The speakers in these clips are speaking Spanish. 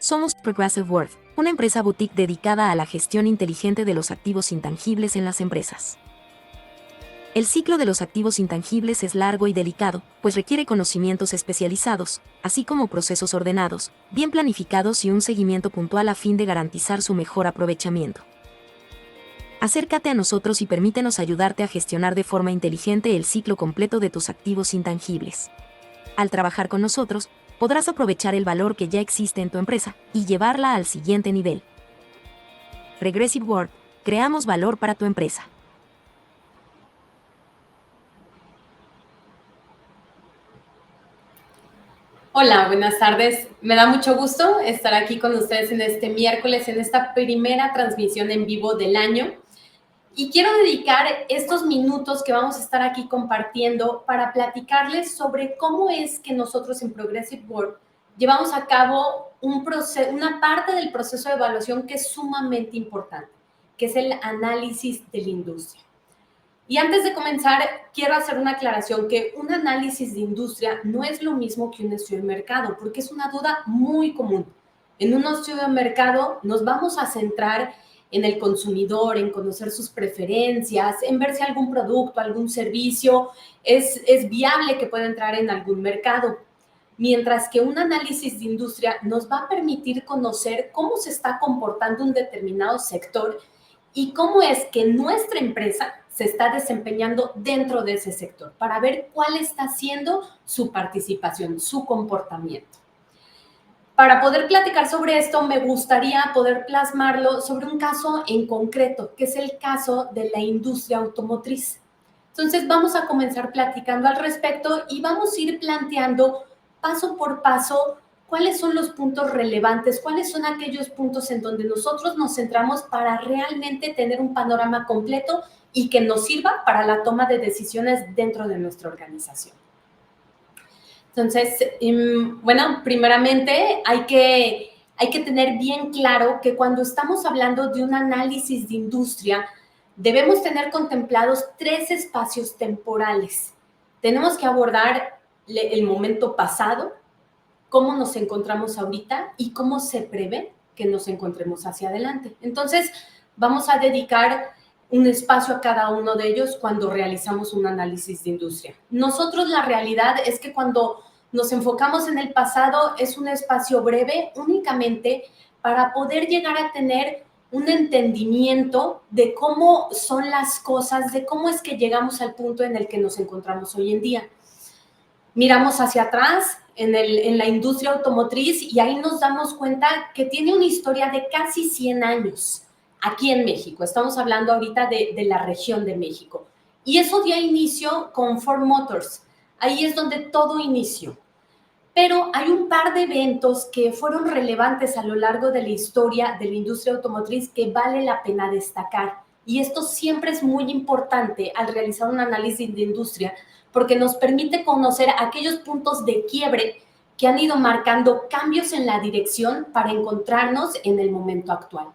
Somos Progressive World, una empresa boutique dedicada a la gestión inteligente de los activos intangibles en las empresas. El ciclo de los activos intangibles es largo y delicado, pues requiere conocimientos especializados, así como procesos ordenados, bien planificados y un seguimiento puntual a fin de garantizar su mejor aprovechamiento. Acércate a nosotros y permítenos ayudarte a gestionar de forma inteligente el ciclo completo de tus activos intangibles. Al trabajar con nosotros, podrás aprovechar el valor que ya existe en tu empresa y llevarla al siguiente nivel. Progressive World, creamos valor para tu empresa. Hola, buenas tardes. Me da mucho gusto estar aquí con ustedes en este miércoles, en esta primera transmisión en vivo del año. Y quiero dedicar estos minutos que vamos a estar aquí compartiendo para platicarles sobre cómo es que nosotros en Progressive World llevamos a cabo una parte del proceso de evaluación que es sumamente importante, que es el análisis de la industria. Y antes de comenzar, quiero hacer una aclaración que un análisis de industria no es lo mismo que un estudio de mercado, porque es una duda muy común. En un estudio de mercado nos vamos a centrar en el consumidor, en conocer sus preferencias, en ver si algún producto, algún servicio es viable que pueda entrar en algún mercado. Mientras que un análisis de industria nos va a permitir conocer cómo se está comportando un determinado sector y cómo es que nuestra empresa se está desempeñando dentro de ese sector para ver cuál está siendo su participación, su comportamiento. Para poder platicar sobre esto, me gustaría poder plasmarlo sobre un caso en concreto, que es el caso de la industria automotriz. Entonces, vamos a comenzar platicando al respecto y vamos a ir planteando paso por paso cuáles son los puntos relevantes, cuáles son aquellos puntos en donde nosotros nos centramos para realmente tener un panorama completo y que nos sirva para la toma de decisiones dentro de nuestra organización. Entonces, bueno, primeramente hay que tener bien claro que cuando estamos hablando de un análisis de industria, debemos tener contemplados 3 espacios temporales. Tenemos que abordar el momento pasado, cómo nos encontramos ahorita y cómo se prevé que nos encontremos hacia adelante. Entonces, vamos a dedicar un espacio a cada uno de ellos cuando realizamos un análisis de industria. Nosotros la realidad es que cuando nos enfocamos en el pasado es un espacio breve únicamente para poder llegar a tener un entendimiento de cómo son las cosas, de cómo es que llegamos al punto en el que nos encontramos hoy en día. Miramos hacia atrás en la industria automotriz y ahí nos damos cuenta que tiene una historia de casi 100 años aquí en México. Estamos hablando ahorita de la región de México. Y eso dio inicio con Ford Motors. Ahí es donde todo inició. Pero hay un par de eventos que fueron relevantes a lo largo de la historia de la industria automotriz que vale la pena destacar. Y esto siempre es muy importante al realizar un análisis de industria porque nos permite conocer aquellos puntos de quiebre que han ido marcando cambios en la dirección para encontrarnos en el momento actual.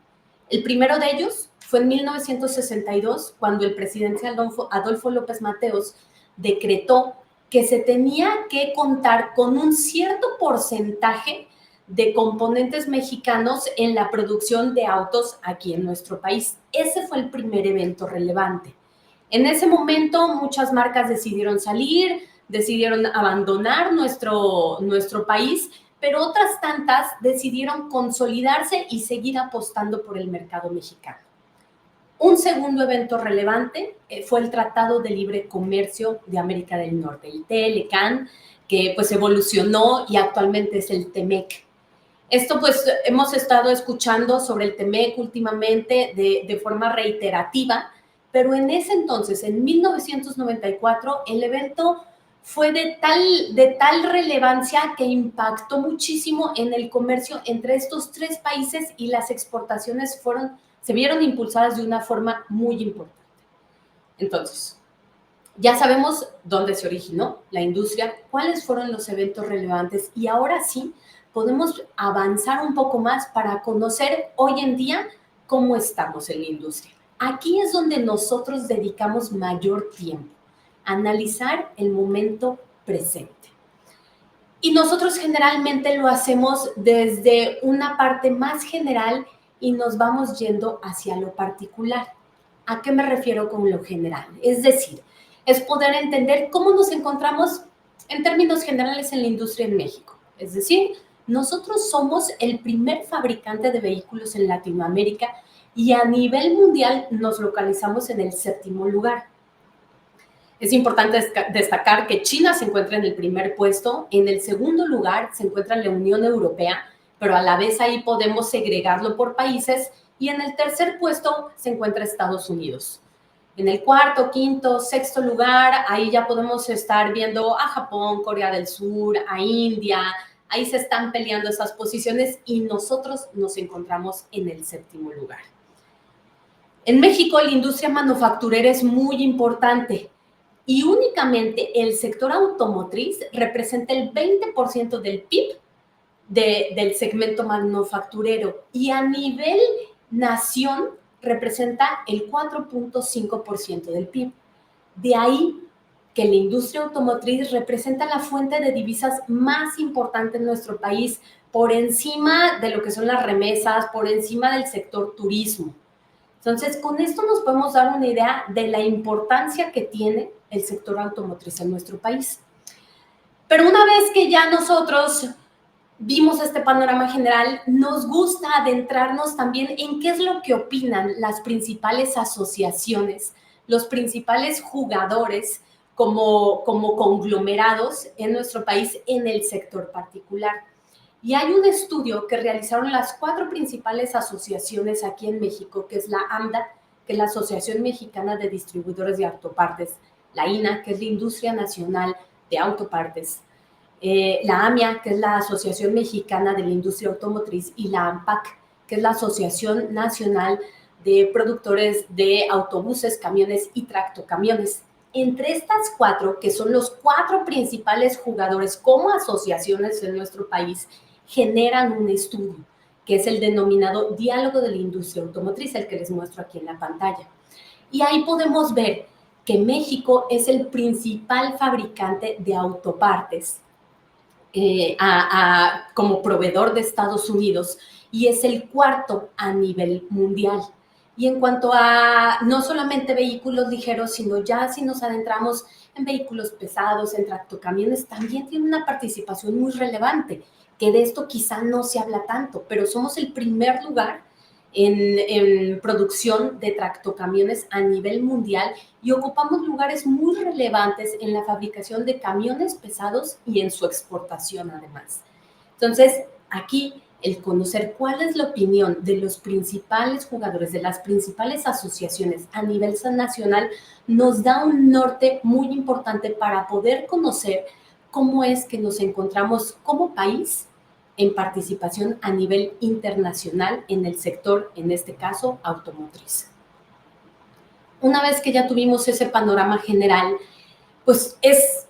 El primero de ellos fue en 1962, cuando el presidente Adolfo López Mateos decretó que se tenía que contar con un cierto porcentaje de componentes mexicanos en la producción de autos aquí en nuestro país. Ese fue el primer evento relevante. En ese momento muchas marcas decidieron salir, decidieron abandonar nuestro país, pero otras tantas decidieron consolidarse y seguir apostando por el mercado mexicano. Un segundo evento relevante fue el Tratado de Libre Comercio de América del Norte, el TLCAN, que pues evolucionó y actualmente es el TEMEC. Esto pues hemos estado escuchando sobre el TEMEC últimamente de forma reiterativa, pero en ese entonces, en 1994, el evento fue de tal relevancia que impactó muchísimo en el comercio entre estos 3 países y las exportaciones se vieron impulsadas de una forma muy importante. Entonces, ya sabemos dónde se originó la industria, cuáles fueron los eventos relevantes y ahora sí podemos avanzar un poco más para conocer hoy en día cómo estamos en la industria. Aquí es donde nosotros dedicamos mayor tiempo, a analizar el momento presente. Y nosotros generalmente lo hacemos desde una parte más general y nos vamos yendo hacia lo particular. ¿A qué me refiero con lo general? Es decir, es poder entender cómo nos encontramos en términos generales en la industria en México. Es decir, nosotros somos el primer fabricante de vehículos en Latinoamérica y a nivel mundial nos localizamos en el 7º lugar. Es importante destacar que China se encuentra en el primer puesto, en el segundo lugar se encuentra la Unión Europea, pero a la vez ahí podemos segregarlo por países, y en el tercer puesto se encuentra Estados Unidos. En el cuarto, quinto, sexto lugar, ahí ya podemos estar viendo a Japón, Corea del Sur, a India, ahí se están peleando esas posiciones y nosotros nos encontramos en el 7º lugar. En México la industria manufacturera es muy importante y únicamente el sector automotriz representa el 20% del PIB del segmento manufacturero y a nivel nación representa el 4.5% del PIB. De ahí que la industria automotriz representa la fuente de divisas más importante en nuestro país, por encima de lo que son las remesas, por encima del sector turismo. Entonces, con esto nos podemos dar una idea de la importancia que tiene el sector automotriz en nuestro país. Pero una vez que ya nosotros vimos este panorama general, nos gusta adentrarnos también en qué es lo que opinan las principales asociaciones, los principales jugadores como conglomerados en nuestro país en el sector particular. Y hay un estudio que realizaron las 4 principales asociaciones aquí en México, que es la AMDA, que es la Asociación Mexicana de Distribuidores de Autopartes, la INA, que es la Industria Nacional de Autopartes, la AMIA, que es la Asociación Mexicana de la Industria Automotriz, y la AMPAC, que es la Asociación Nacional de Productores de Autobuses, Camiones y Tractocamiones. Entre estas 4, que son los 4 principales jugadores como asociaciones en nuestro país, generan un estudio, que es el denominado Diálogo de la Industria Automotriz, el que les muestro aquí en la pantalla. Y ahí podemos ver que México es el principal fabricante de autopartes como proveedor de Estados Unidos y es el 4º a nivel mundial. Y en cuanto a no solamente vehículos ligeros, sino ya si nos adentramos en vehículos pesados, en tractocamiones, también tiene una participación muy relevante, que de esto quizá no se habla tanto, pero somos el primer lugar en producción de tractocamiones a nivel mundial y ocupamos lugares muy relevantes en la fabricación de camiones pesados y en su exportación además. Entonces, aquí el conocer cuál es la opinión de los principales jugadores, de las principales asociaciones a nivel nacional, nos da un norte muy importante para poder conocer cómo es que nos encontramos como país en participación a nivel internacional en el sector, en este caso, automotriz. Una vez que ya tuvimos ese panorama general, pues es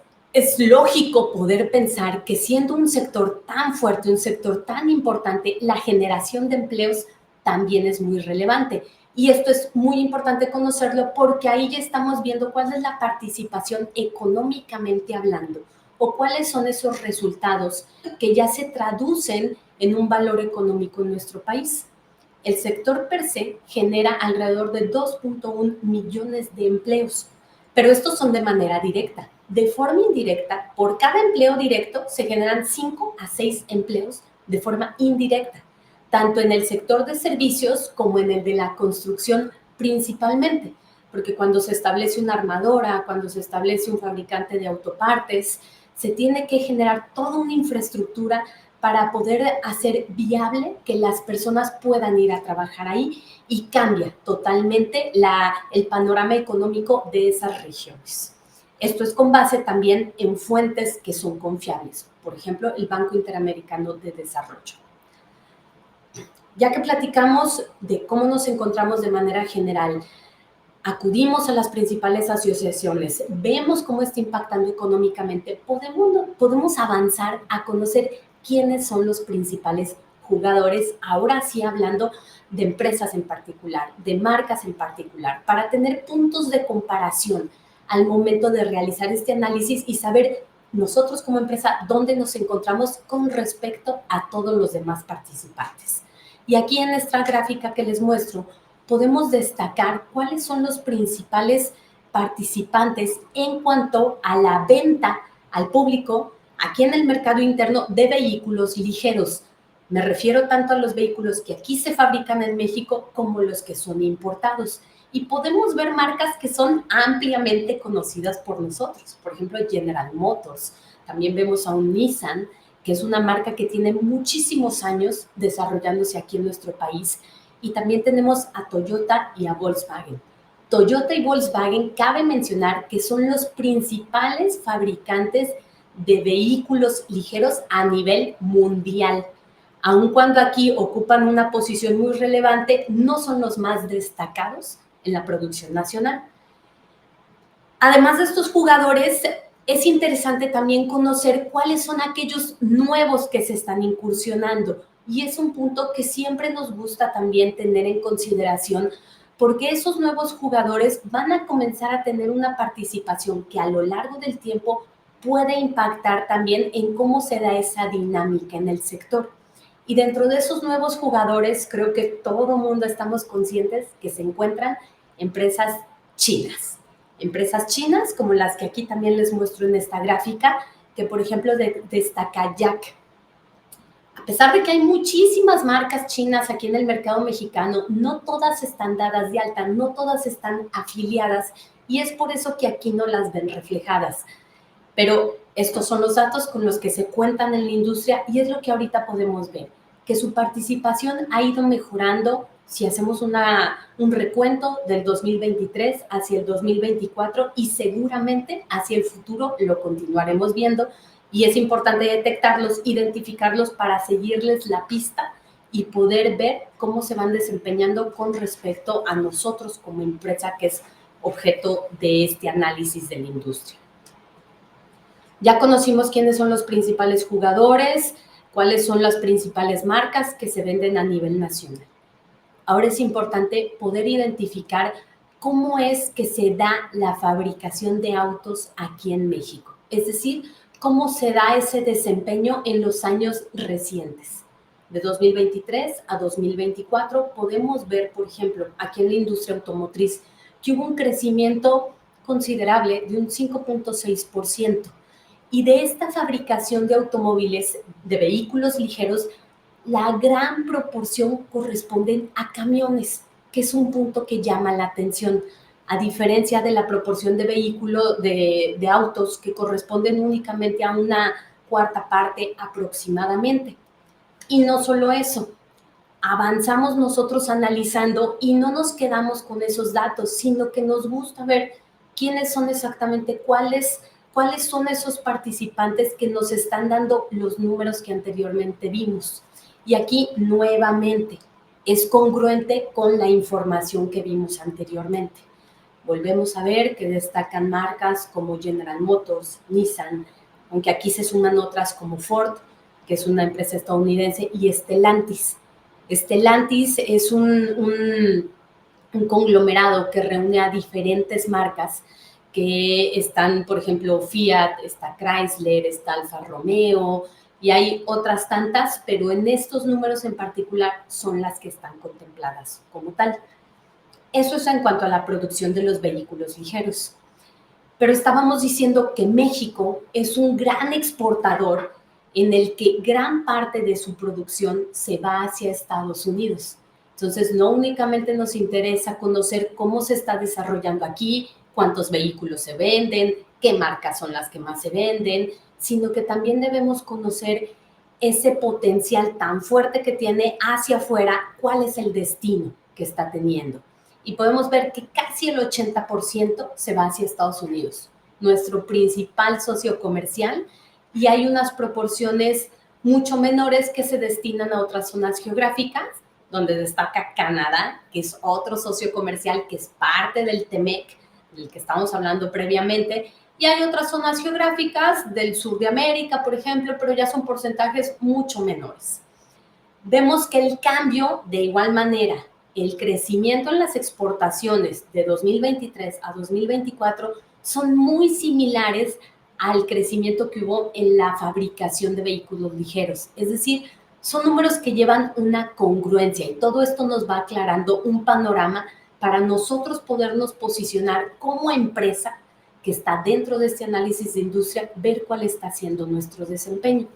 lógico poder pensar que siendo un sector tan fuerte, un sector tan importante, la generación de empleos también es muy relevante. Y esto es muy importante conocerlo porque ahí ya estamos viendo cuál es la participación económicamente hablando o cuáles son esos resultados que ya se traducen en un valor económico en nuestro país. El sector per se genera alrededor de 2.1 millones de empleos, pero estos son de manera directa. De forma indirecta, por cada empleo directo se generan 5 a 6 empleos de forma indirecta, tanto en el sector de servicios como en el de la construcción principalmente, porque cuando se establece una armadora, cuando se establece un fabricante de autopartes, se tiene que generar toda una infraestructura para poder hacer viable que las personas puedan ir a trabajar ahí y cambia totalmente el panorama económico de esas regiones. Esto es con base también en fuentes que son confiables, por ejemplo, el Banco Interamericano de Desarrollo. Ya que platicamos de cómo nos encontramos de manera general, acudimos a las principales asociaciones, vemos cómo está impactando económicamente, podemos avanzar a conocer quiénes son los principales jugadores, ahora sí hablando de empresas en particular, de marcas en particular, para tener puntos de comparación al momento de realizar este análisis y saber nosotros como empresa, dónde nos encontramos con respecto a todos los demás participantes. Y aquí en esta gráfica que les muestro, podemos destacar cuáles son los principales participantes en cuanto a la venta al público aquí en el mercado interno de vehículos ligeros. Me refiero tanto a los vehículos que aquí se fabrican en México como los que son importados. Y podemos ver marcas que son ampliamente conocidas por nosotros. Por ejemplo, General Motors. También vemos a un Nissan, que es una marca que tiene muchísimos años desarrollándose aquí en nuestro país. Y también tenemos a Toyota y a Volkswagen. Toyota y Volkswagen, cabe mencionar que son los principales fabricantes de vehículos ligeros a nivel mundial. Aun cuando aquí ocupan una posición muy relevante, no son los más destacados en la producción nacional. Además de estos jugadores, es interesante también conocer cuáles son aquellos nuevos que se están incursionando. Y es un punto que siempre nos gusta también tener en consideración, porque esos nuevos jugadores van a comenzar a tener una participación que a lo largo del tiempo puede impactar también en cómo se da esa dinámica en el sector. Y dentro de esos nuevos jugadores, creo que todo el mundo estamos conscientes que se encuentran empresas chinas. Empresas chinas como las que aquí también les muestro en esta gráfica, que por ejemplo destaca Jack. A pesar de que hay muchísimas marcas chinas aquí en el mercado mexicano, no todas están dadas de alta, no todas están afiliadas y es por eso que aquí no las ven reflejadas. Pero estos son los datos con los que se cuentan en la industria y es lo que ahorita podemos ver, que su participación ha ido mejorando si hacemos un recuento del 2023 hacia el 2024 y seguramente hacia el futuro lo continuaremos viendo y es importante detectarlos, identificarlos para seguirles la pista y poder ver cómo se van desempeñando con respecto a nosotros como empresa que es objeto de este análisis de la industria. Ya conocimos quiénes son los principales jugadores, cuáles son las principales marcas que se venden a nivel nacional. Ahora es importante poder identificar cómo es que se da la fabricación de autos aquí en México. Es decir, cómo se da ese desempeño en los años recientes. De 2023 a 2024 podemos ver, por ejemplo, aquí en la industria automotriz, que hubo un crecimiento considerable de un 5.6%. Y de esta fabricación de automóviles, de vehículos ligeros, la gran proporción corresponden a camiones, que es un punto que llama la atención, a diferencia de la proporción de vehículos, de autos, que corresponden únicamente a una cuarta parte aproximadamente. Y no solo eso, avanzamos nosotros analizando y no nos quedamos con esos datos, sino que nos gusta ver quiénes son exactamente, cuáles son esos participantes que nos están dando los números que anteriormente vimos. Y aquí nuevamente es congruente con la información que vimos anteriormente. Volvemos a ver que destacan marcas como General Motors, Nissan, aunque aquí se suman otras como Ford, que es una empresa estadounidense, y Stellantis. Stellantis es un conglomerado que reúne a diferentes marcas que están, por ejemplo, Fiat, está Chrysler, está Alfa Romeo, y hay otras tantas, pero en estos números en particular son las que están contempladas como tal. Eso es en cuanto a la producción de los vehículos ligeros. Pero estábamos diciendo que México es un gran exportador en el que gran parte de su producción se va hacia Estados Unidos. Entonces, no únicamente nos interesa conocer cómo se está desarrollando aquí, cuántos vehículos se venden, qué marcas son las que más se venden, sino que también debemos conocer ese potencial tan fuerte que tiene hacia afuera, cuál es el destino que está teniendo. Y podemos ver que casi el 80% se va hacia Estados Unidos, nuestro principal socio comercial, y hay unas proporciones mucho menores que se destinan a otras zonas geográficas, donde destaca Canadá, que es otro socio comercial que es parte del TEMEC, del que estamos hablando previamente, y hay otras zonas geográficas del sur de América, por ejemplo, pero ya son porcentajes mucho menores. Vemos que el cambio, de igual manera, el crecimiento en las exportaciones de 2023 a 2024 son muy similares al crecimiento que hubo en la fabricación de vehículos ligeros. Es decir, son números que llevan una congruencia y todo esto nos va aclarando un panorama para nosotros podernos posicionar como empresa que está dentro de este análisis de industria, ver cuál está siendo nuestro desempeño.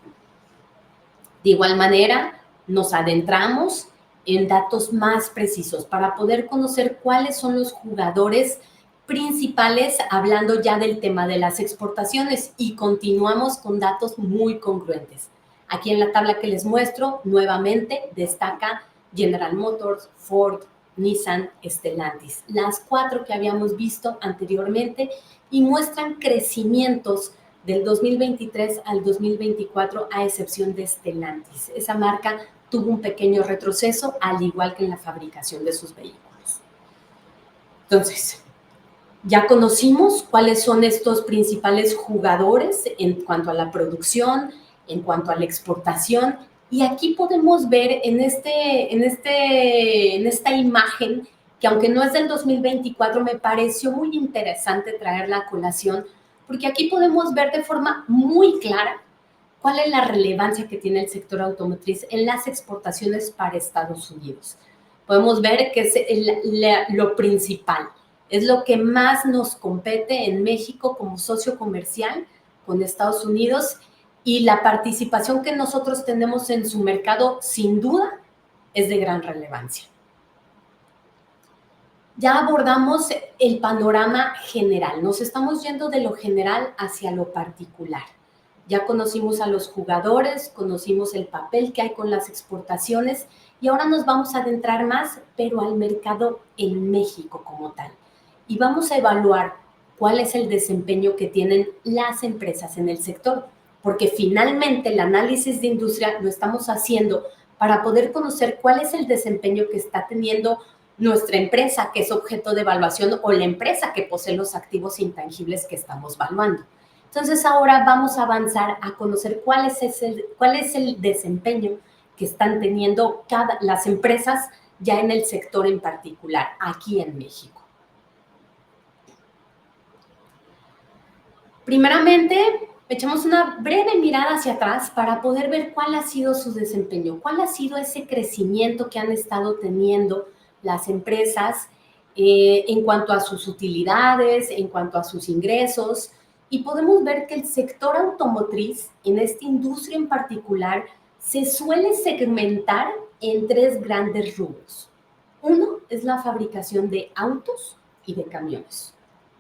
De igual manera, nos adentramos en datos más precisos para poder conocer cuáles son los jugadores principales, hablando ya del tema de las exportaciones, y continuamos con datos muy congruentes. Aquí en la tabla que les muestro, nuevamente destaca General Motors, Ford, Nissan, Stellantis, las 4 que habíamos visto anteriormente, y muestran crecimientos del 2023 al 2024, a excepción de Stellantis. Esa marca tuvo un pequeño retroceso, al igual que en la fabricación de sus vehículos. Entonces, ya conocimos cuáles son estos principales jugadores en cuanto a la producción, en cuanto a la exportación, y aquí podemos ver en esta imagen, que aunque no es del 2024, me pareció muy interesante traerla a colación, porque aquí podemos ver de forma muy clara cuál es la relevancia que tiene el sector automotriz en las exportaciones para Estados Unidos. Podemos ver que es lo principal, es lo que más nos compete en México como socio comercial con Estados Unidos, y la participación que nosotros tenemos en su mercado, sin duda, es de gran relevancia. Ya abordamos el panorama general, nos estamos yendo de lo general hacia lo particular. Ya conocimos a los jugadores, conocimos el papel que hay con las exportaciones, y ahora nos vamos a adentrar más, pero al mercado en México como tal. Y vamos a evaluar cuál es el desempeño que tienen las empresas en el sector, porque finalmente el análisis de industria lo estamos haciendo para poder conocer cuál es el desempeño que está teniendo nuestra empresa, que es objeto de evaluación, o la empresa que posee los activos intangibles que estamos valuando. Entonces, ahora vamos a avanzar a conocer cuál es el desempeño que están teniendo las empresas ya en el sector en particular, aquí en México. Primeramente, echamos una breve mirada hacia atrás para poder ver cuál ha sido su desempeño, cuál ha sido ese crecimiento que han estado teniendo las empresas en cuanto a sus utilidades, en cuanto a sus ingresos, y podemos ver que el sector automotriz, en esta industria en particular, se suele segmentar en 3 grandes rubros. Uno es la fabricación de autos y de camiones.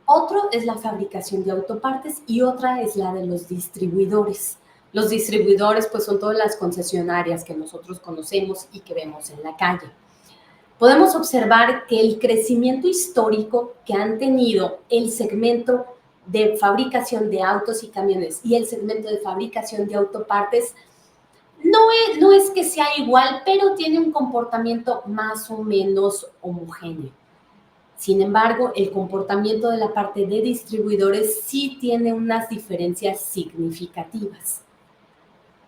Otro es la fabricación de autopartes, y otra es la de los distribuidores. Los distribuidores, pues, son todas las concesionarias que nosotros conocemos y que vemos en la calle. Podemos observar que el crecimiento histórico que han tenido el segmento de fabricación de autos y camiones y el segmento de fabricación de autopartes no es que sea igual, pero tiene un comportamiento más o menos homogéneo. Sin embargo, el comportamiento de la parte de distribuidores sí tiene unas diferencias significativas.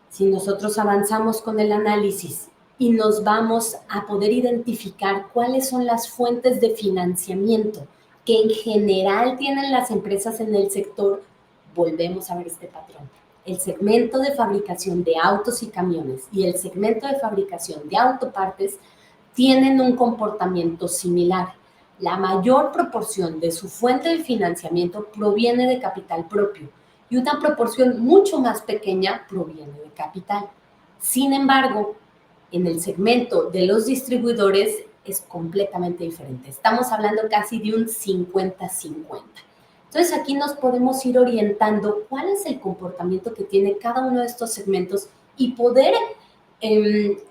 Si nosotros avanzamos con el análisis y nos vamos a poder identificar cuáles son las fuentes de financiamiento que en general tienen las empresas en el sector, volvemos a ver este patrón. El segmento de fabricación de autos y camiones y el segmento de fabricación de autopartes tienen un comportamiento similar. La mayor proporción de su fuente de financiamiento proviene de capital propio, y una proporción mucho más pequeña proviene de capital. Sin embargo, en el segmento de los distribuidores es completamente diferente. Estamos hablando casi de un 50-50. Entonces, aquí nos podemos ir orientando cuál es el comportamiento que tiene cada uno de estos segmentos y poder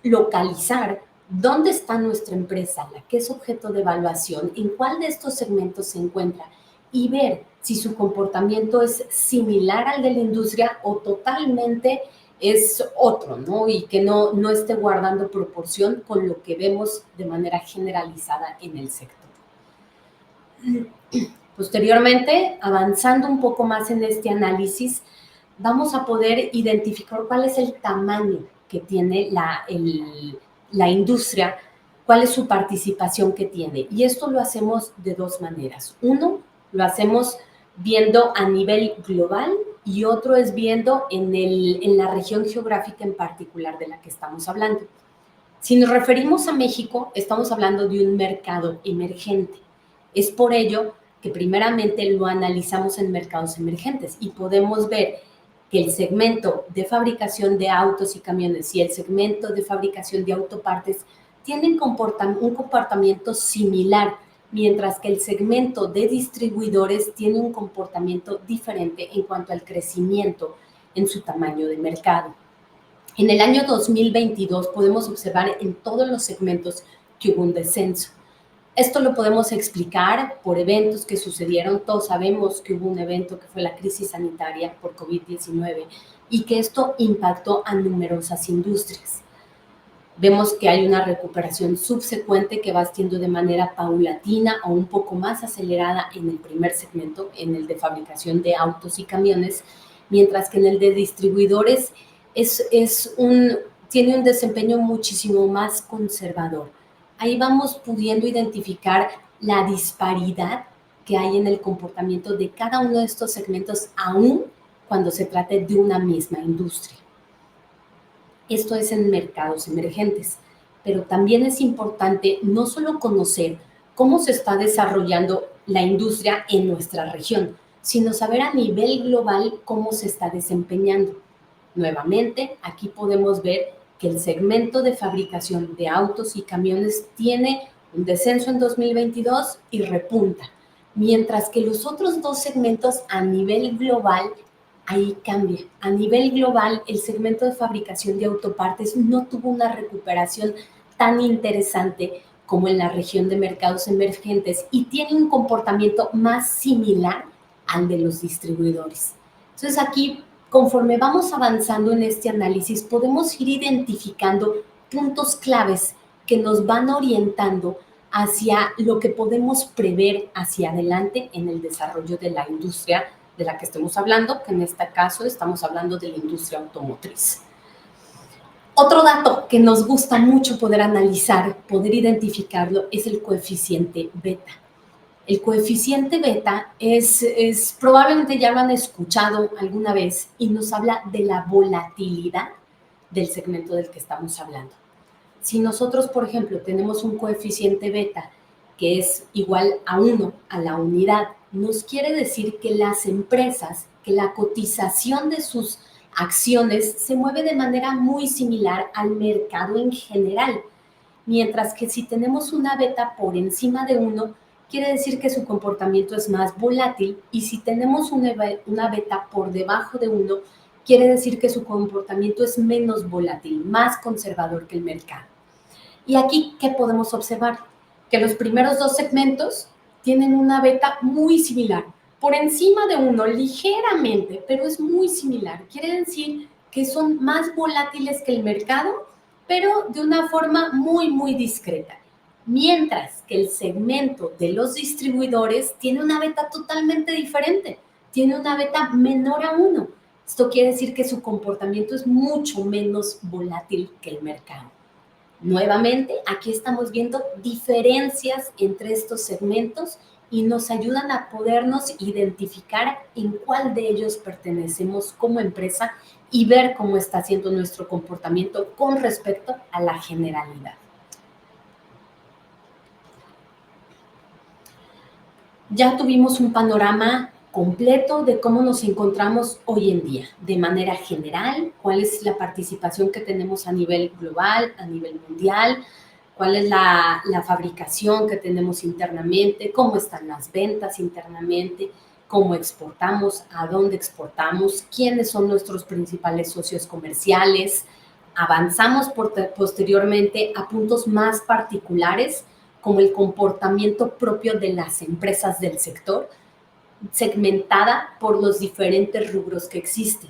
localizar dónde está nuestra empresa, la que es objeto de evaluación, en cuál de estos segmentos se encuentra, y ver si su comportamiento es similar al de la industria o totalmente es otro, ¿no? Y que no esté guardando proporción con lo que vemos de manera generalizada en el sector. Posteriormente, avanzando un poco más en este análisis, vamos a poder identificar cuál es el tamaño que tiene la industria, cuál es su participación que tiene. Y esto lo hacemos de 2 maneras. Uno, lo hacemos viendo a nivel global y otro es viendo en la región geográfica en particular de la que estamos hablando. Si nos referimos a México, estamos hablando de un mercado emergente. Es por ello que primeramente lo analizamos en mercados emergentes y podemos ver que el segmento de fabricación de autos y camiones y el segmento de fabricación de autopartes tienen un comportamiento similar, mientras que el segmento de distribuidores tiene un comportamiento diferente en cuanto al crecimiento en su tamaño de mercado. En el año 2022 podemos observar en todos los segmentos que hubo un descenso. Esto lo podemos explicar por eventos que sucedieron. Todos sabemos que hubo un evento que fue la crisis sanitaria por COVID-19 y que esto impactó a numerosas industrias. Vemos que hay una recuperación subsecuente que va siendo de manera paulatina o un poco más acelerada en el primer segmento, en el de fabricación de autos y camiones, mientras que en el de distribuidores tiene un desempeño muchísimo más conservador. Ahí vamos pudiendo identificar la disparidad que hay en el comportamiento de cada uno de estos segmentos, aún cuando se trate de una misma industria. Esto es en mercados emergentes, pero también es importante no solo conocer cómo se está desarrollando la industria en nuestra región, sino saber a nivel global cómo se está desempeñando. Nuevamente, aquí podemos ver que el segmento de fabricación de autos y camiones tiene un descenso en 2022 y repunta, mientras que los otros dos segmentos a nivel global, ahí cambia. A nivel global, el segmento de fabricación de autopartes no tuvo una recuperación tan interesante como en la región de mercados emergentes y tiene un comportamiento más similar al de los distribuidores. Entonces aquí, conforme vamos avanzando en este análisis, podemos ir identificando puntos claves que nos van orientando hacia lo que podemos prever hacia adelante en el desarrollo de la industria de la que estemos hablando, que en este caso estamos hablando de la industria automotriz. Otro dato que nos gusta mucho poder analizar, poder identificarlo, es el coeficiente beta. El coeficiente beta probablemente ya lo han escuchado alguna vez y nos habla de la volatilidad del segmento del que estamos hablando. Si nosotros, por ejemplo, tenemos un coeficiente beta que es igual a 1 a la unidad, nos quiere decir que las empresas, que la cotización de sus acciones se mueve de manera muy similar al mercado en general, mientras que si tenemos una beta por encima de 1, quiere decir que su comportamiento es más volátil, y si tenemos una beta por debajo de 1, quiere decir que su comportamiento es menos volátil, más conservador que el mercado. Y aquí, ¿qué podemos observar? Que los primeros dos segmentos tienen una beta muy similar, por encima de 1 ligeramente, pero es muy similar. Quiere decir que son más volátiles que el mercado, pero de una forma muy, muy discreta. Mientras que el segmento de los distribuidores tiene una beta totalmente diferente, tiene una beta menor a 1. Esto quiere decir que su comportamiento es mucho menos volátil que el mercado. Nuevamente, aquí estamos viendo diferencias entre estos segmentos y nos ayudan a podernos identificar en cuál de ellos pertenecemos como empresa y ver cómo está siendo nuestro comportamiento con respecto a la generalidad. Ya tuvimos un panorama completo de cómo nos encontramos hoy en día, de manera general, cuál es la participación que tenemos a nivel global, a nivel mundial, cuál es la fabricación que tenemos internamente, cómo están las ventas internamente, cómo exportamos, a dónde exportamos, quiénes son nuestros principales socios comerciales. Avanzamos posteriormente a puntos más particulares, como el comportamiento propio de las empresas del sector, segmentada por los diferentes rubros que existen.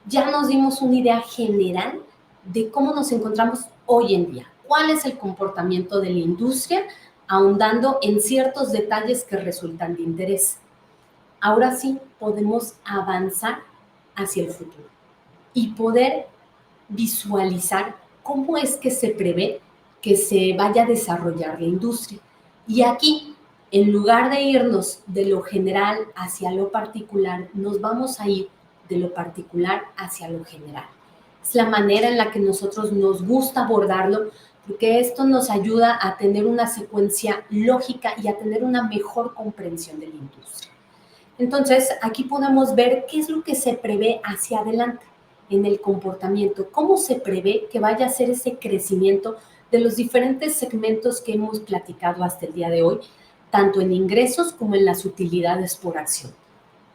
Ya nos dimos una idea general de cómo nos encontramos hoy en día, cuál es el comportamiento de la industria, ahondando en ciertos detalles que resultan de interés. Ahora sí podemos avanzar hacia el futuro y poder visualizar cómo es que se prevé que se vaya a desarrollar la industria. Y aquí, en lugar de irnos de lo general hacia lo particular, nos vamos a ir de lo particular hacia lo general. Es la manera en la que nosotros nos gusta abordarlo, porque esto nos ayuda a tener una secuencia lógica y a tener una mejor comprensión de la industria. Entonces, aquí podemos ver qué es lo que se prevé hacia adelante en el comportamiento, cómo se prevé que vaya a ser ese crecimiento de los diferentes segmentos que hemos platicado hasta el día de hoy, tanto en ingresos como en las utilidades por acción.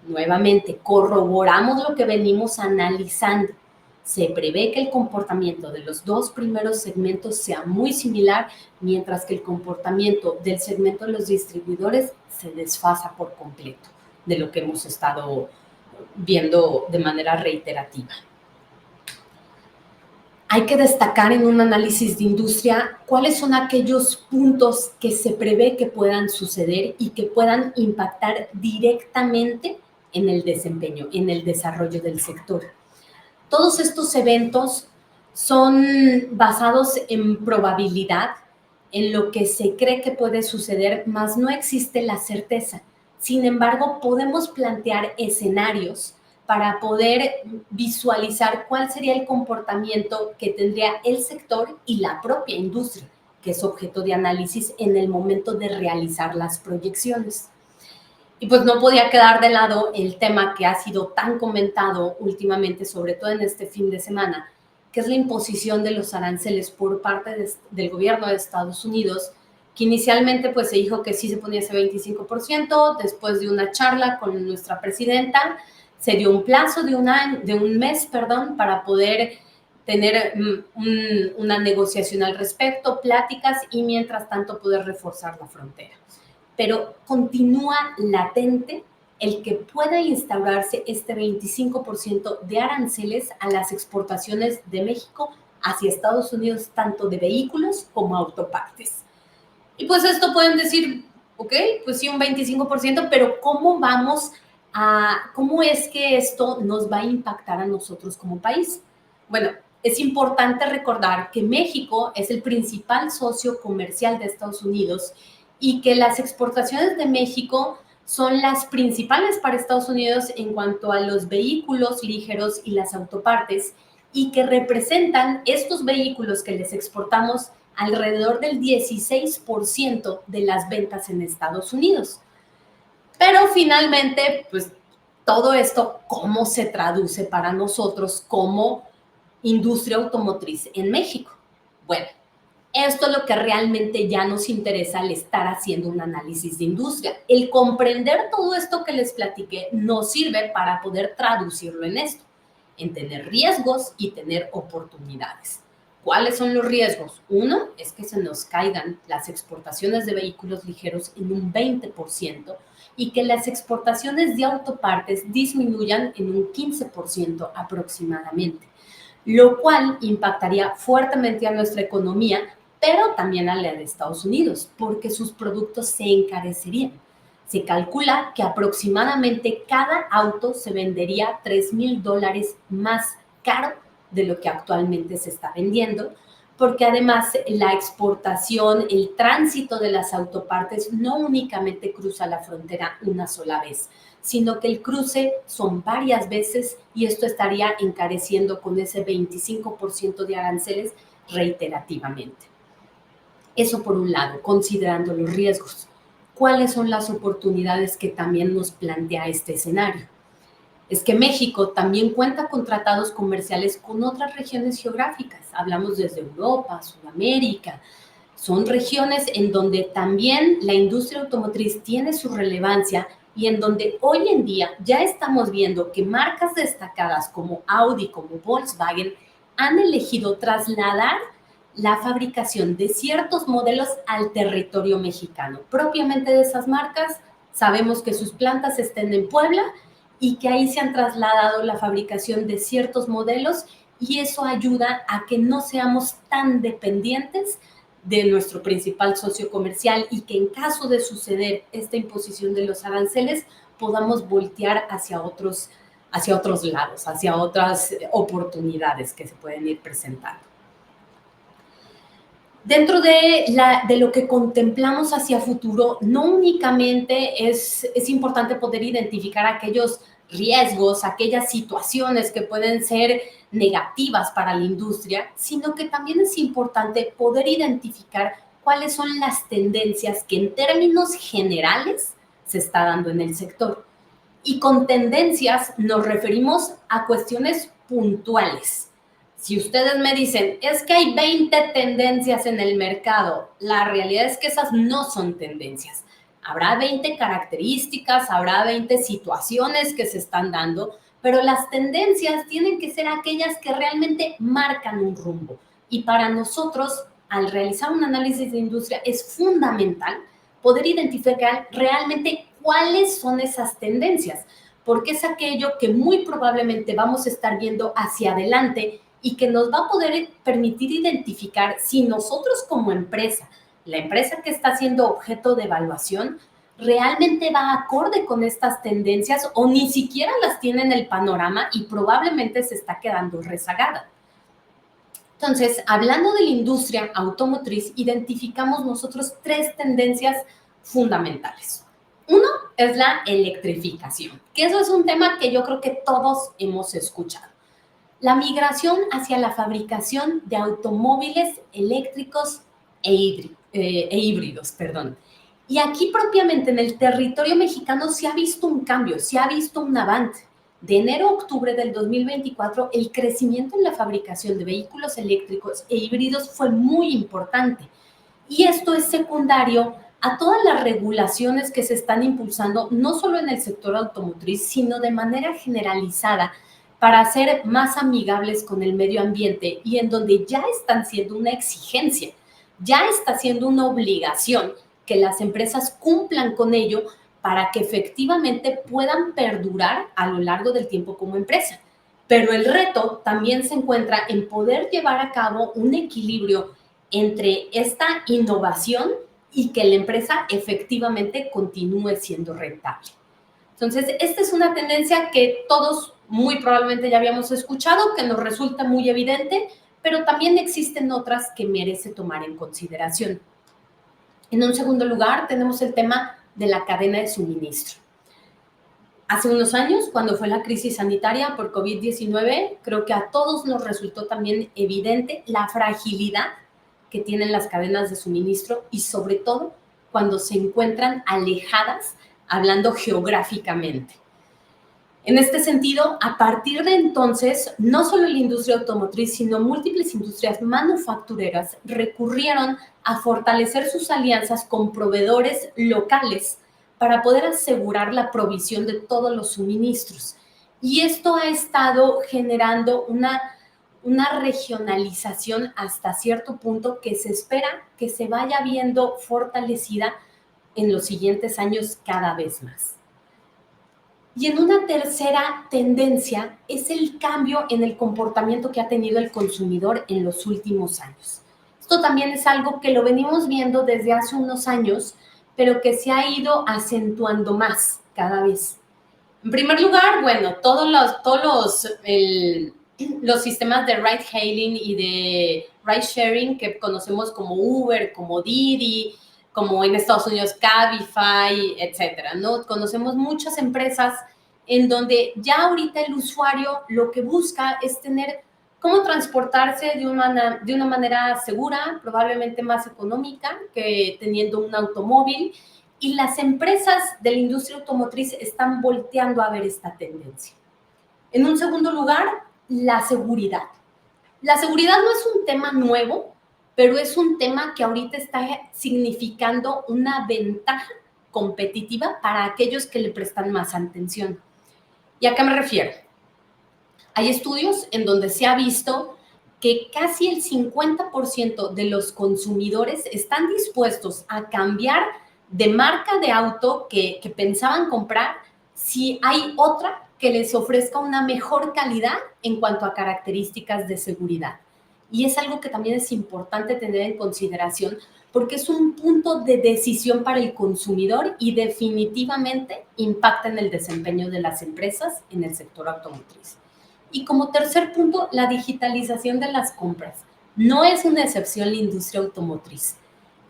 Nuevamente, corroboramos lo que venimos analizando. Se prevé que el comportamiento de los dos primeros segmentos sea muy similar, mientras que el comportamiento del segmento de los distribuidores se desfasa por completo de lo que hemos estado viendo de manera reiterativa. Hay que destacar en un análisis de industria cuáles son aquellos puntos que se prevé que puedan suceder y que puedan impactar directamente en el desempeño, en el desarrollo del sector. Todos estos eventos son basados en probabilidad, en lo que se cree que puede suceder, mas no existe la certeza. Sin embargo, podemos plantear escenarios para poder visualizar cuál sería el comportamiento que tendría el sector y la propia industria, que es objeto de análisis en el momento de realizar las proyecciones. Y pues no podía quedar de lado el tema que ha sido tan comentado últimamente, sobre todo en este fin de semana, que es la imposición de los aranceles por parte del gobierno de Estados Unidos, que inicialmente pues se dijo que sí se ponía ese 25%, después de una charla con nuestra presidenta, se dio un plazo de un mes, para poder tener una negociación al respecto, pláticas y mientras tanto poder reforzar la frontera. Pero continúa latente el que pueda instaurarse este 25% de aranceles a las exportaciones de México hacia Estados Unidos, tanto de vehículos como autopartes. Y pues esto pueden decir, ok, pues sí, un 25%, pero ¿cómo es que esto nos va a impactar a nosotros como país? Bueno, es importante recordar que México es el principal socio comercial de Estados Unidos y que las exportaciones de México son las principales para Estados Unidos en cuanto a los vehículos ligeros y las autopartes, y que representan estos vehículos que les exportamos alrededor del 16% de las ventas en Estados Unidos. Pero finalmente, pues todo esto, ¿cómo se traduce para nosotros como industria automotriz en México? Bueno, esto es lo que realmente ya nos interesa al estar haciendo un análisis de industria. El comprender todo esto que les platiqué nos sirve para poder traducirlo en esto, en tener riesgos y tener oportunidades. ¿Cuáles son los riesgos? Uno es que se nos caigan las exportaciones de vehículos ligeros en un 20% y que las exportaciones de autopartes disminuyan en un 15% aproximadamente, lo cual impactaría fuertemente a nuestra economía, pero también a la de Estados Unidos, porque sus productos se encarecerían. Se calcula que aproximadamente cada auto se vendería $3,000 más caro de lo que actualmente se está vendiendo, porque además la exportación, el tránsito de las autopartes no únicamente cruza la frontera una sola vez, sino que el cruce son varias veces y esto estaría encareciendo con ese 25% de aranceles reiterativamente. Eso por un lado, considerando los riesgos. ¿Cuáles son las oportunidades que también nos plantea este escenario? Es que México también cuenta con tratados comerciales con otras regiones geográficas. Hablamos desde Europa, Sudamérica. Son regiones en donde también la industria automotriz tiene su relevancia y en donde hoy en día ya estamos viendo que marcas destacadas como Audi, como Volkswagen, han elegido trasladar la fabricación de ciertos modelos al territorio mexicano. Propiamente de esas marcas, sabemos que sus plantas estén en Puebla y que ahí se han trasladado la fabricación de ciertos modelos y eso ayuda a que no seamos tan dependientes de nuestro principal socio comercial y que en caso de suceder esta imposición de los aranceles podamos voltear hacia otros lados, hacia otras oportunidades que se pueden ir presentando. Dentro de lo que contemplamos hacia futuro, no únicamente es importante poder identificar aquellos riesgos, aquellas situaciones que pueden ser negativas para la industria, sino que también es importante poder identificar cuáles son las tendencias que en términos generales se está dando en el sector. Y con tendencias nos referimos a cuestiones puntuales. Si ustedes me dicen, es que hay 20 tendencias en el mercado, la realidad es que esas no son tendencias. Habrá 20 características, habrá 20 situaciones que se están dando, pero las tendencias tienen que ser aquellas que realmente marcan un rumbo. Y para nosotros, al realizar un análisis de industria, es fundamental poder identificar realmente cuáles son esas tendencias, porque es aquello que muy probablemente vamos a estar viendo hacia adelante y que nos va a poder permitir identificar si nosotros como empresa, la empresa que está siendo objeto de evaluación, realmente va acorde con estas tendencias o ni siquiera las tiene en el panorama y probablemente se está quedando rezagada. Entonces, hablando de la industria automotriz, identificamos nosotros 3 tendencias fundamentales. Uno es la electrificación, que eso es un tema que yo creo que todos hemos escuchado. La migración hacia la fabricación de automóviles eléctricos e híbridos, perdón. Y aquí propiamente en el territorio mexicano se ha visto un cambio, se ha visto un avance. De enero a octubre del 2024, el crecimiento en la fabricación de vehículos eléctricos e híbridos fue muy importante. Y esto es secundario a todas las regulaciones que se están impulsando, no solo en el sector automotriz, sino de manera generalizada, para ser más amigables con el medio ambiente y en donde ya están siendo una exigencia, ya está siendo una obligación que las empresas cumplan con ello para que efectivamente puedan perdurar a lo largo del tiempo como empresa. Pero el reto también se encuentra en poder llevar a cabo un equilibrio entre esta innovación y que la empresa efectivamente continúe siendo rentable. Entonces, esta es una tendencia que todos muy probablemente ya habíamos escuchado, que nos resulta muy evidente, pero también existen otras que merece tomar en consideración. En un segundo lugar, tenemos el tema de la cadena de suministro. Hace unos años, cuando fue la crisis sanitaria por COVID-19, creo que a todos nos resultó también evidente la fragilidad que tienen las cadenas de suministro y sobre todo cuando se encuentran alejadas, hablando geográficamente. En este sentido, a partir de entonces, no solo la industria automotriz, sino múltiples industrias manufactureras recurrieron a fortalecer sus alianzas con proveedores locales para poder asegurar la provisión de todos los suministros. Y esto ha estado generando una regionalización hasta cierto punto que se espera que se vaya viendo fortalecida en los siguientes años cada vez más. Y en una tercera tendencia es el cambio en el comportamiento que ha tenido el consumidor en los últimos años. Esto también es algo que lo venimos viendo desde hace unos años, pero que se ha ido acentuando más cada vez. En primer lugar, bueno, todos los sistemas de ride hailing y de ride sharing que conocemos como Uber, como Didi, como en Estados Unidos Cabify, etcétera, ¿no? Conocemos muchas empresas en donde ya ahorita el usuario lo que busca es tener cómo transportarse de una manera segura, probablemente más económica que teniendo un automóvil, y las empresas de la industria automotriz están volteando a ver esta tendencia. En un segundo lugar, la seguridad. La seguridad no es un tema nuevo, pero es un tema que ahorita está significando una ventaja competitiva para aquellos que le prestan más atención. ¿Y a qué me refiero? Hay estudios en donde se ha visto que casi el 50% de los consumidores están dispuestos a cambiar de marca de auto que pensaban comprar si hay otra que les ofrezca una mejor calidad en cuanto a características de seguridad. Y es algo que también es importante tener en consideración porque es un punto de decisión para el consumidor y definitivamente impacta en el desempeño de las empresas en el sector automotriz. Y como tercer punto, la digitalización de las compras. No es una excepción la industria automotriz.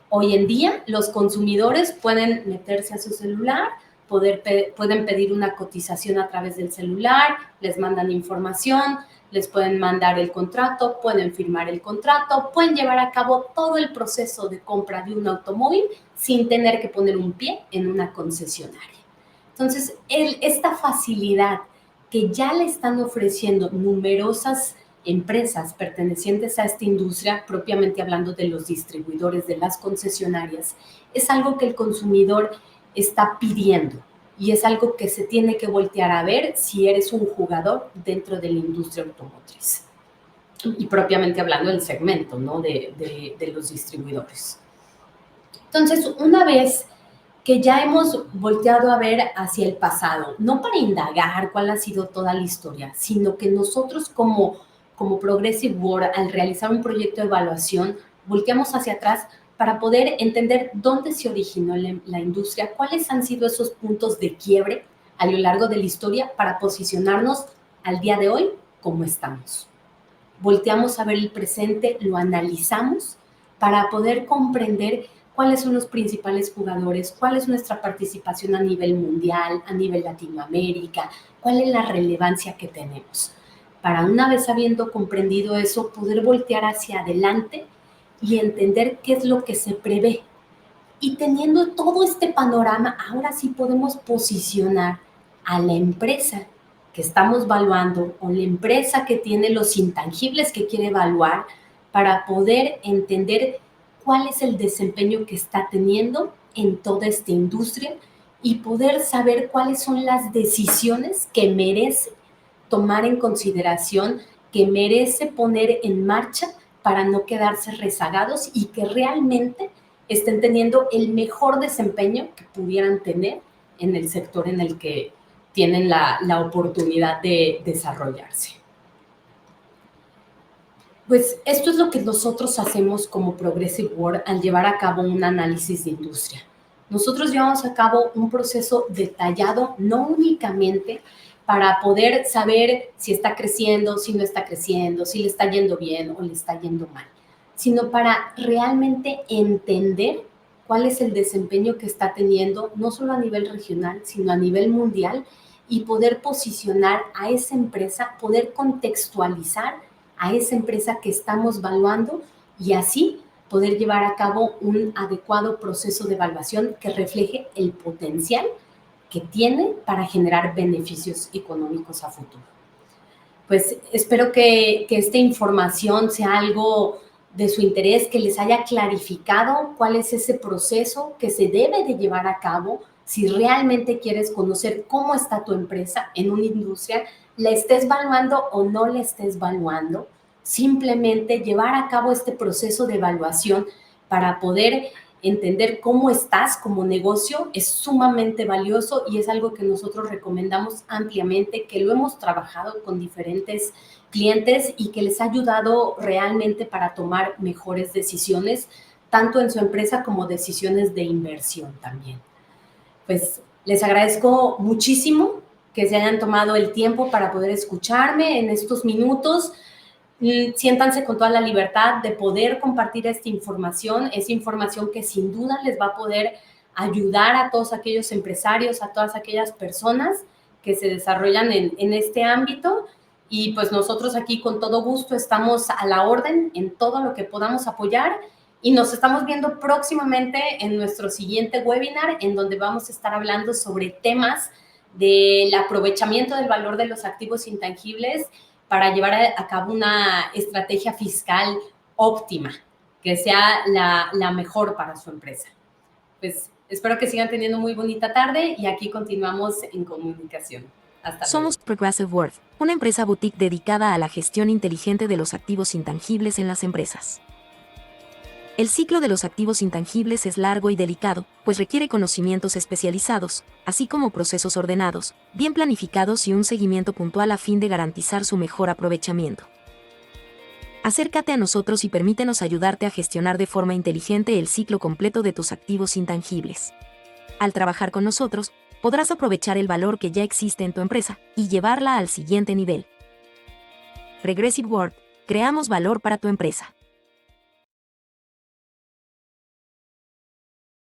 Hoy en día, los consumidores pueden meterse a su celular, pueden pedir una cotización a través del celular, les mandan información, les pueden mandar el contrato, pueden firmar el contrato, pueden llevar a cabo todo el proceso de compra de un automóvil sin tener que poner un pie en una concesionaria. Entonces, esta facilidad que ya le están ofreciendo numerosas empresas pertenecientes a esta industria, propiamente hablando de los distribuidores, de las concesionarias, es algo que el consumidor está pidiendo y es algo que se tiene que voltear a ver si eres un jugador dentro de la industria automotriz. Y propiamente hablando del segmento, ¿no? de los distribuidores. Entonces, una vez que ya hemos volteado a ver hacia el pasado, no para indagar cuál ha sido toda la historia, sino que nosotros como Progressive Board, al realizar un proyecto de evaluación, volteamos hacia atrás para poder entender dónde se originó la industria, cuáles han sido esos puntos de quiebre a lo largo de la historia para posicionarnos al día de hoy como estamos. Volteamos a ver el presente, lo analizamos para poder comprender cuáles son los principales jugadores, cuál es nuestra participación a nivel mundial, a nivel Latinoamérica, cuál es la relevancia que tenemos. Para una vez habiendo comprendido eso, poder voltear hacia adelante y entender qué es lo que se prevé. Y teniendo todo este panorama, ahora sí podemos posicionar a la empresa que estamos evaluando o la empresa que tiene los intangibles que quiere evaluar para poder entender cuál es el desempeño que está teniendo en toda esta industria y poder saber cuáles son las decisiones que merece tomar en consideración, que merece poner en marcha para no quedarse rezagados y que realmente estén teniendo el mejor desempeño que pudieran tener en el sector en el que tienen la oportunidad de desarrollarse. Pues esto es lo que nosotros hacemos como Progressive Board al llevar a cabo un análisis de industria. Nosotros llevamos a cabo un proceso detallado, no únicamente para poder saber si está creciendo, si no está creciendo, si le está yendo bien o le está yendo mal, sino para realmente entender cuál es el desempeño que está teniendo, no solo a nivel regional, sino a nivel mundial, y poder posicionar a esa empresa, poder contextualizar a esa empresa que estamos evaluando y así poder llevar a cabo un adecuado proceso de evaluación que refleje el potencial que tiene para generar beneficios económicos a futuro. Pues espero que esta información sea algo de su interés, que les haya clarificado cuál es ese proceso que se debe de llevar a cabo si realmente quieres conocer cómo está tu empresa en una industria, la estés evaluando o no la estés evaluando. Simplemente llevar a cabo este proceso de evaluación para poder entender cómo estás como negocio es sumamente valioso y es algo que nosotros recomendamos ampliamente, que lo hemos trabajado con diferentes clientes y que les ha ayudado realmente para tomar mejores decisiones, tanto en su empresa como decisiones de inversión también. Pues les agradezco muchísimo que se hayan tomado el tiempo para poder escucharme en estos minutos. Siéntanse con toda la libertad de poder compartir esta información que sin duda les va a poder ayudar a todos aquellos empresarios, a todas aquellas personas que se desarrollan en este ámbito. Y pues nosotros aquí con todo gusto estamos a la orden en todo lo que podamos apoyar y nos estamos viendo próximamente en nuestro siguiente webinar en donde vamos a estar hablando sobre temas del aprovechamiento del valor de los activos intangibles para llevar a cabo una estrategia fiscal óptima, que sea la mejor para su empresa. Pues espero que sigan teniendo muy bonita tarde y aquí continuamos en comunicación. Hasta luego. Somos Progressive Board, una empresa boutique dedicada a la gestión inteligente de los activos intangibles en las empresas. El ciclo de los activos intangibles es largo y delicado, pues requiere conocimientos especializados, así como procesos ordenados, bien planificados y un seguimiento puntual a fin de garantizar su mejor aprovechamiento. Acércate a nosotros y permítenos ayudarte a gestionar de forma inteligente el ciclo completo de tus activos intangibles. Al trabajar con nosotros, podrás aprovechar el valor que ya existe en tu empresa y llevarla al siguiente nivel. Progressive Board, creamos valor para tu empresa.